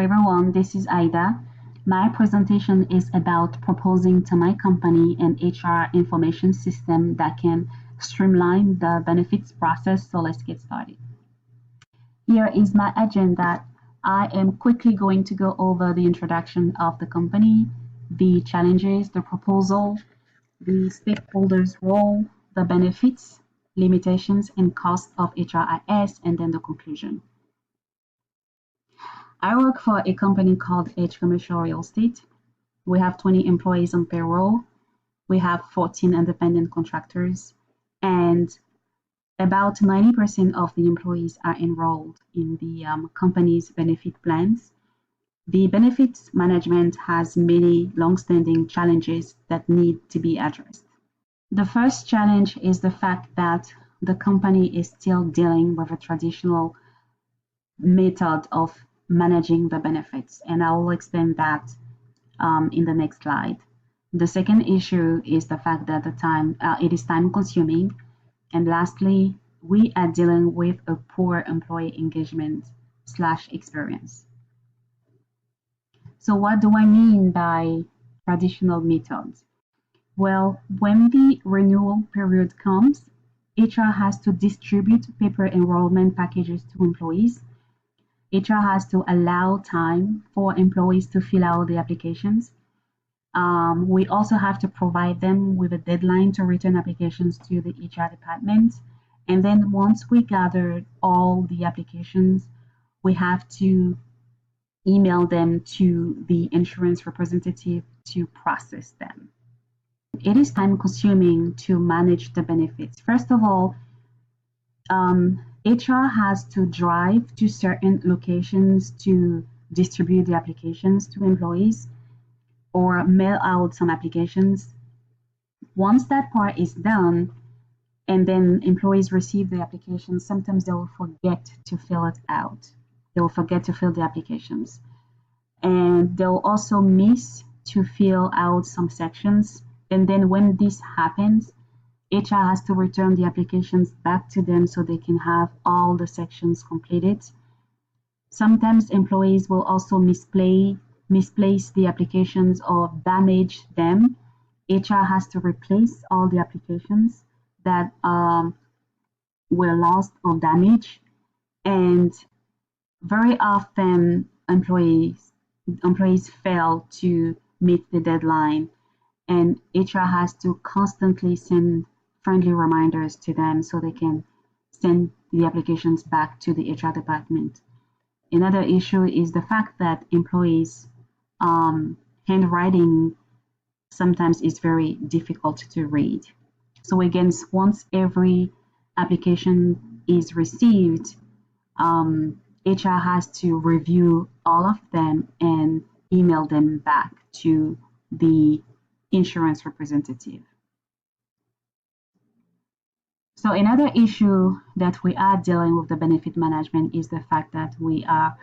everyone, this is Aida. My presentation is about proposing to my company an HR information system that can streamline the benefits process. So let's get started. Here is my agenda. I am quickly going to go over the introduction of the company, the challenges, the proposal, the stakeholders' role, the benefits, limitations, and cost of HRIS, and then the conclusion. I work for a company called H Commercial Real Estate. We have 20 employees on payroll. We have 14 independent contractors, and about 90% of the employees are enrolled in the company's benefit plans. The benefits management has many long-standing challenges that need to be addressed. The first challenge is the fact that the company is still dealing with a traditional method of managing the benefits, and I will explain that in the next slide. The second issue is the fact that it is time consuming, and lastly, we are dealing with a poor employee engagement / experience. So what do I mean by traditional methods? Well, when the renewal period comes, HR has to distribute paper enrollment packages to employees. HR has to allow time for employees to fill out the applications. We also have to provide them with a deadline to return applications to the HR department. And then once we gathered all the applications, we have to email them to the insurance representative to process them. It is time consuming to manage the benefits. First of all, HR has to drive to certain locations to distribute the applications to employees or mail out some applications. Once that part is done, and then employees receive the applications, sometimes they will forget to fill it out. They will forget to fill the applications. And they'll also miss to fill out some sections. And then when this happens, HR has to return the applications back to them so they can have all the sections completed. Sometimes employees will also misplace the applications or damage them. HR has to replace all the applications that were lost or damaged. And very often employees fail to meet the deadline, and HR has to constantly send friendly reminders to them so they can send the applications back to the HR department. Another issue is the fact that employees' handwriting sometimes is very difficult to read. So again, once every application is received, HR has to review all of them and email them back to the insurance representative. So another issue that we are dealing with the benefit management is the fact that we are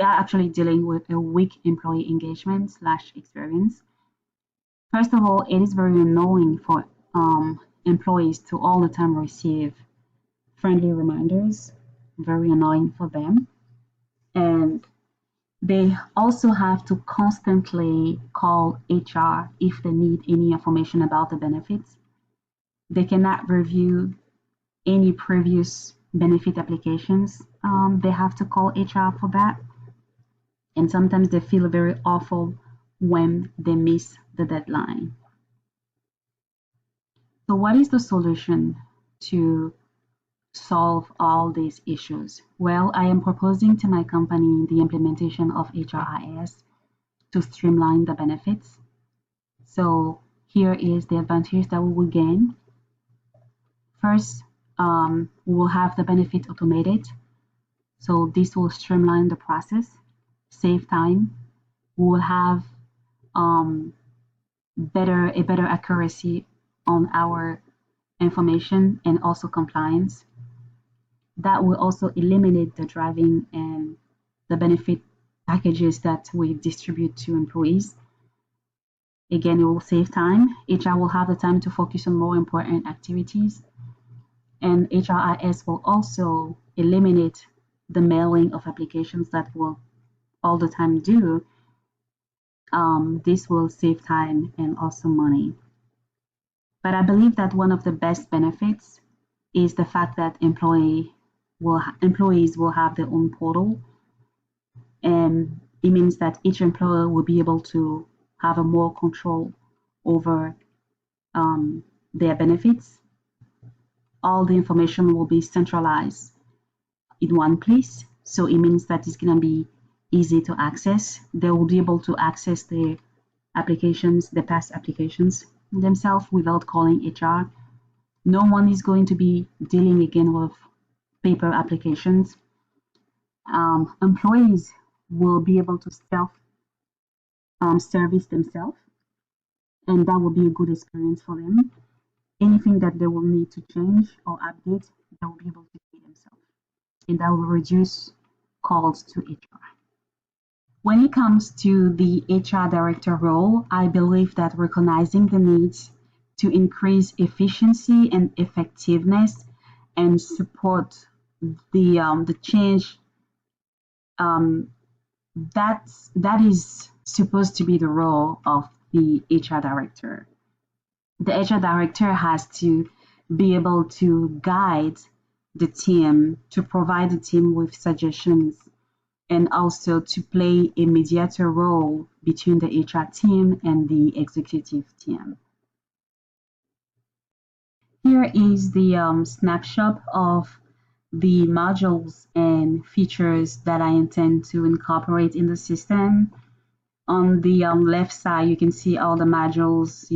actually dealing with a weak employee engagement / experience. First of all, it is very annoying for employees to all the time receive friendly reminders, very annoying for them. And they also have to constantly call HR if they need any information about the benefits. They cannot review any previous benefit applications. They have to call HR for that. And sometimes they feel very awful when they miss the deadline. So what is the solution to solve all these issues? Well, I am proposing to my company the implementation of HRIS to streamline the benefits. So here is the advantage that we will gain. First, we will have the benefit automated. So this will streamline the process, save time. We will have a better accuracy on our information and also compliance. That will also eliminate the driving and the benefit packages that we distribute to employees. Again, it will save time. HR will have the time to focus on more important activities. And HRIS will also eliminate the mailing of applications that will all the time do, this will save time and also money. But I believe that one of the best benefits is the fact that employees will have their own portal, and it means that each employer will be able to have a more control over their benefits. All the information will be centralized in one place, so it means that it's going to be easy to access. They will be able to access the applications, the past applications themselves without calling HR. No one is going to be dealing again with paper applications. Employees will be able to self service themselves, and that will be a good experience for them. Anything that they will need to change or update, they will be able to do themselves, and that will reduce calls to HR. When it comes to the HR director role, I believe that recognizing the needs to increase efficiency and effectiveness and support the change, that is supposed to be the role of the HR director. The HR director has to be able to guide the team, to provide the team with suggestions, and also to play a mediator role between the HR team and the executive team. Here is the snapshot of the modules and features that I intend to incorporate in the system. On the left side, you can see all the modules,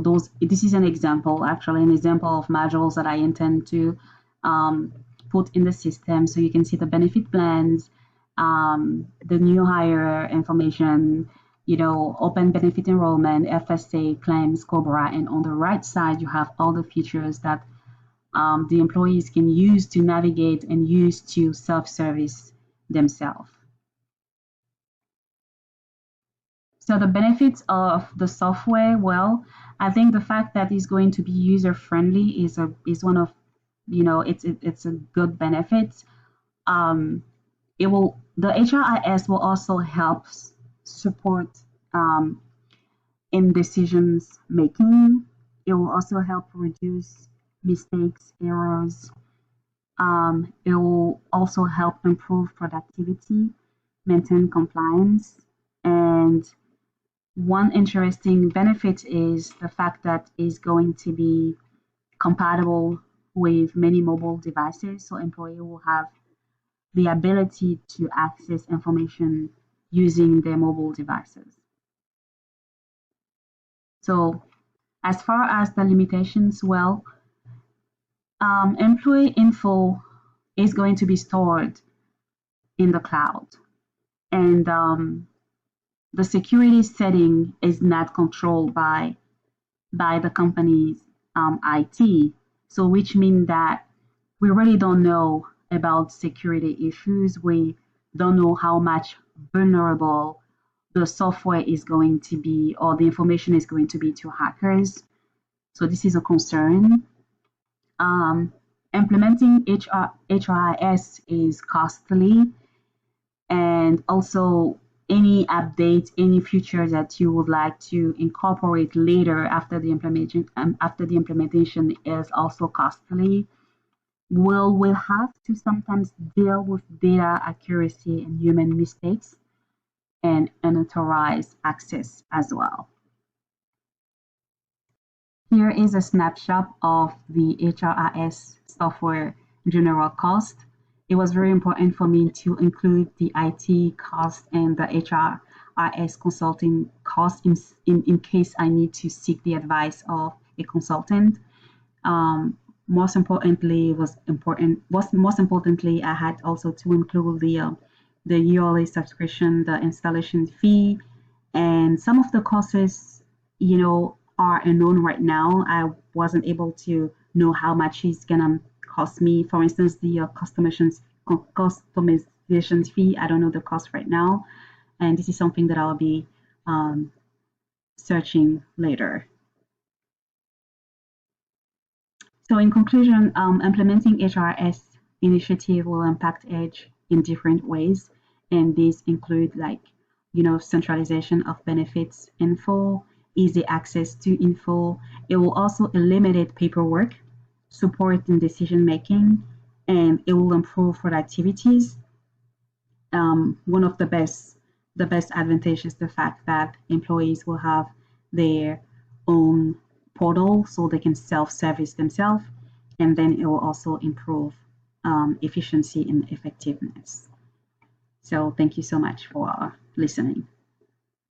those, this is an example, actually, an example of modules that I intend to put in the system. So you can see the benefit plans, the new hire information, open benefit enrollment, FSA, claims, COBRA, and on the right side, you have all the features that the employees can use to navigate and use to self-service themselves. So the benefits of the software, well, I think the fact that it's going to be user-friendly is one of, it's a good benefit. The HRIS will also help support in decisions making. It will also help reduce mistakes, errors. It will also help improve productivity, maintain compliance, and one interesting benefit is the fact that it's going to be compatible with many mobile devices, so employee will have the ability to access information using their mobile devices. So as far as the limitations, well, employee info is going to be stored in the cloud, and the security setting is not controlled by the company's IT. So which means that we really don't know about security issues. We don't know how much vulnerable the software is going to be or the information is going to be to hackers. So this is a concern. Implementing HRIS is costly, and also any update, any feature that you would like to incorporate later after the implementation is also costly. We'll have to sometimes deal with data accuracy and human mistakes and unauthorized access as well. Here is a snapshot of the HRIS software general cost. It was very important for me to include the IT cost and the HRIS consulting cost in case I need to seek the advice of a consultant. Most importantly, I had also to include the yearly subscription, the installation fee, and some of the costs, are unknown right now. I wasn't able to know how much it's gonna cost me. For instance, the customization fee, I don't know the cost right now, and this is something that I'll be searching later. So in conclusion, implementing HRIS initiative will impact Edge in different ways. And these include like, centralization of benefits info, easy access to info. It will also eliminate paperwork, support in decision making, and it will improve productivities. One of the best advantage is the fact that employees will have their own portal so they can self-service themselves, and then it will also improve efficiency and effectiveness. So thank you so much for listening.